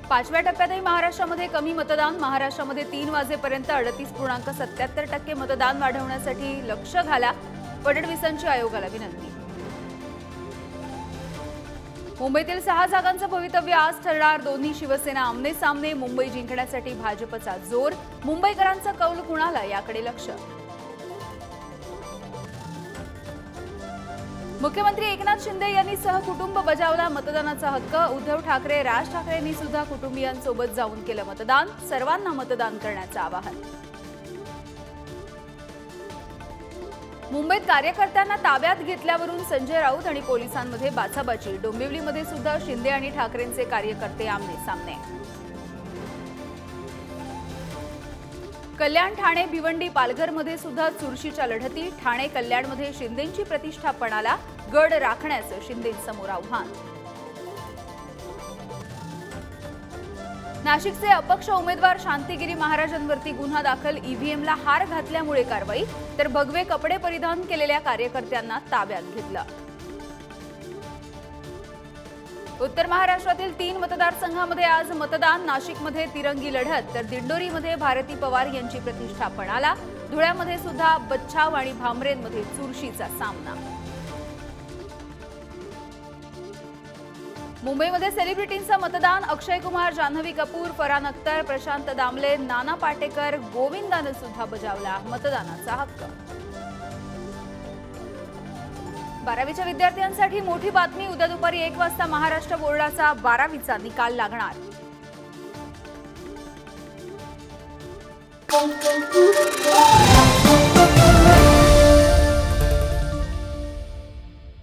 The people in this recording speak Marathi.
पाचव्या टप्प्यातही महाराष्ट्रामध्ये कमी मतदान। महाराष्ट्रामध्ये 3 वाजेपर्यंत 38.77% मतदान वाढवण्यासाठी लक्ष घाला। फडणवीसांची आयोगाला विनंती। मुंबईतील 6 जागांचं भवितव्य आज ठरणार। दोन्ही शिवसेना आमने सामने। मुंबई जिंकण्यासाठी भाजपचा जोर। मुंबईकरांचा कौल कुणाला याकडे लक्ष। मुख्यमंत्री एकनाथ शिंदे यांनी सहकुटुंब बजावला मतदानाचा हक्क। उद्धव ठाकरे, राज ठाकरेंनी सुद्धा कुटुंबियांसोबत जाऊन केलं मतदान। सर्वांना मतदान करण्याचं आवाहन। मुंबईत कार्यकर्त्यांना ताब्यात घेतल्यावरून संजय राऊत आणि पोलिसांमध्ये बाचाबाची। डोंबिवलीमध्ये सुद्धा शिंदे आणि ठाकरेंचे कार्यकर्ते आमने सामने। कल्याण, ठाणे, भिवंडी, पालघरमध्ये सुद्धा चुरशीच्या लढती। ठाणे, कल्याणमध्ये शिंदेंची प्रतिष्ठा पणाला। गड राखण्याचं शिंदेंसमोर आव्हान। नाशिकचे अपक्ष उमेदवार शांतिगिरी महाराजांवरती गुन्हा दाखल। ईव्हीएमला हार घातल्यामुळे कारवाई, तर भगवे कपडे परिधान केलेल्या कार्यकर्त्यांना ताब्यात घेतलं। उत्तर महाराष्ट्रातील 3 मतदारसंघांमध्ये आज मतदान। नाशिकमध्ये तिरंगी लढत, तर दिंडोरीमध्ये भारती पवार यांची प्रतिष्ठा पणाला। धुळ्यामध्ये सुद्धा बच्छाव आणि भामरेंमध्ये चुरशीचा सामना। मुंबईमध्ये सेलिब्रिटींचं मतदान। अक्षय कुमार, जान्हवी कपूर, फरहान अख्तर, प्रशांत दामले, नाना पाटेकर, गोविंदानं सुद्धा बजावला मतदानाचा हक्क। 12वीच्या विद्यार्थ्यांसाठी मोठी बातमी। उद्या दुपारी 1 वाजता महाराष्ट्र बोर्डाचा 12वीचा निकाल लागणार।